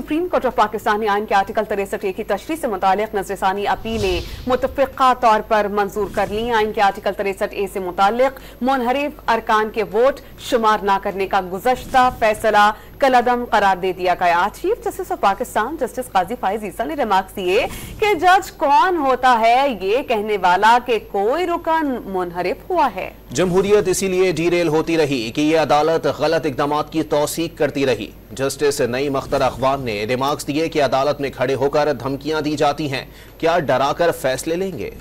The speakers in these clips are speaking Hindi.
सुप्रीम कोर्ट ऑफ पाकिस्तानी आइन के आर्टिकल 63A की तशरीह से मुतालिक नजरसानी अपीलें मुतफ़िक़ा तौर पर मंजूर कर ली। आइन के आर्टिकल 63A से मुतालिक मुनहरिफ अरकान के वोट शुमार न करने का गुज़श्ता फैसला कलअदम करार दे दिया गया। Chief justice of Pakistan justice Qazi Faez Isa ने रिमार्क्स दिए कि जज कौन होता है ये कहने वाला कि कोई रुकन मुनहरिफ हुआ है। जमहूरियत इसीलिए डीरेल होती रही कि ये अदालत गलत इक़दामात की तौसीक करती रही। जस्टिस नईम अख्तर अखवान ने रिमार्क्स दिए कि अदालत में खड़े होकर धमकियां दी जाती हैं, क्या डराकर फैसले लेंगे।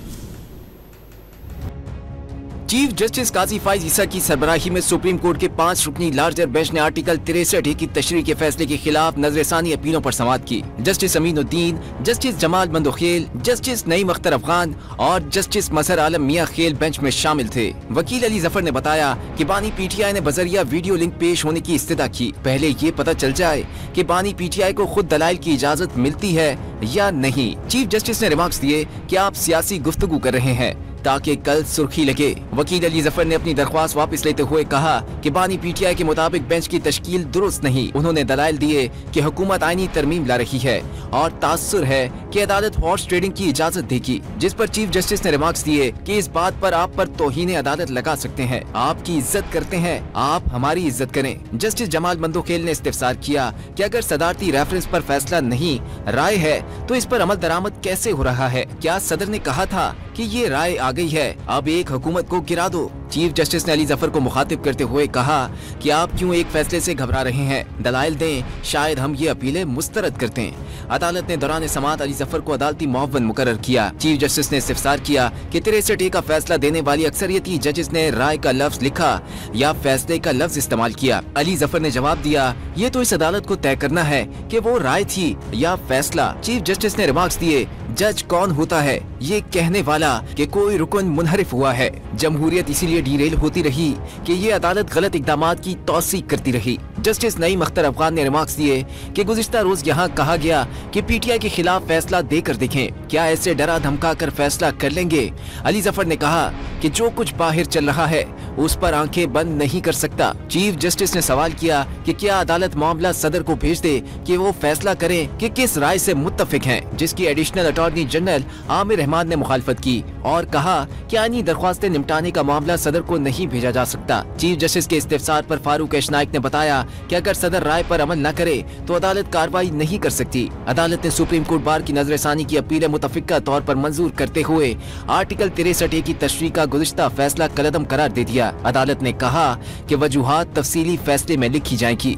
चीफ जस्टिस काजी फाइज ईसा की सरबराही में सुप्रीम कोर्ट के 5 रुकनी लार्जर बेंच ने आर्टिकल 63A की तशरीह के फैसले के खिलाफ नजरसानी अपीलों पर समाअत की। Justice Aminuddin, justice Jamal Mandokhel, justice Naeem Akhtar Afghan और जस्टिस मजहर आलम मियां खेल बेंच में शामिल थे। वकील अली जफर ने बताया कि बानी PTI ने बजरिया वीडियो लिंक पेश होने की इस्तदा की। पहले ये पता चल जाए कि बानी PTI को खुद दलाइल की इजाजत मिलती है या नहीं। चीफ जस्टिस ने रिमार्क्स दिए कि आप सियासी गुफ्तगू कर रहे हैं ताकि कल सुर्खी लगे। वकील अली जफर ने अपनी दरख्वास्त वापस लेते हुए कहा कि बानी PTI के मुताबिक बेंच की तश्कील दुरुस्त नहीं। उन्होंने दलाइल दिए कि हुकूमत आईनी तरमीम ला रही है और तासुर है कि अदालत हॉर्स ट्रेडिंग की इजाजत देगी, जिस पर चीफ जस्टिस ने रिमार्क्स दिए कि इस बात पर आप पर तौहीन अदालत लगा सकते हैं। आपकी इज्जत करते हैं, आप हमारी इज्जत करें। जस्टिस जमाल मंदोखेल ने इस्तिफसार किया कि अगर सदारती रेफरेंस पर फैसला नहीं राय है तो इस पर अमल दरामद कैसे हो रहा है। क्या सदर ने कहा था कि ये राय आ गई है, अब एक हुकूमत को गिरा दो। चीफ जस्टिस ने अली जफर को मुखातिब करते हुए कहा कि आप क्यों एक फैसले से घबरा रहे हैं, दलाइल दें, शायद हम ये अपीलें मुस्तरद करते हैं। अदालत ने दौरान समाअत अली जफर को अदालती मुअव्वन मुकर्रर किया। चीफ जस्टिस ने इस्तिफसार किया कि 63A का फैसला देने वाली अक्सरियती जजेस ने राय का लफ्ज लिखा या फैसले का लफ्ज इस्तेमाल किया। अली जफर ने जवाब दिया, ये तो इस अदालत को तय करना है कि वो राय थी या फैसला। चीफ जस्टिस ने रिमार्क्स दिए, जज कौन होता है ये कहने वाला कि कोई रुकन मुनहरिफ हुआ है। जमहूरियत इसीलिए डीरेल होती रही कि ये अदालत गलत इक़दामात की तौसीक करती रही। जस्टिस नईम अख्तर अफगान ने रिमार्क्स दिए कि गुज़िश्ता रोज यहाँ कहा गया कि PTI के खिलाफ फैसला देकर देखें, क्या ऐसे डरा धमका कर फैसला कर लेंगे। अली जफर ने कहा कि जो कुछ बाहर चल रहा है उस पर आंखें बंद नहीं कर सकता। चीफ जस्टिस ने सवाल किया कि क्या अदालत मामला सदर को भेज दे कि वो फैसला करें कि किस राय से मुत्तफिक हैं, जिसकी additional attorney general Aamir Rahman ने मुखालफत की और कहा कि आईनी दरख्वास्तें निपटाने का मामला सदर को नहीं भेजा जा सकता। चीफ जस्टिस के इस्तिफसार पर फारूक एशनाइक ने बताया कि अगर सदर राय पर अमल न करे तो अदालत कार्रवाई नहीं कर सकती। अदालत ने सुप्रीम कोर्ट बार की नजरसानी की अपीलें मुतफ़िक़ा तौर पर मंजूर करते हुए आर्टिकल 63A की तशरीह का गुज़िश्ता फैसला कलअदम करार दे दिया। अदालत ने कहा कि वजूहात तफसीली फैसले में लिखी जाएंगी।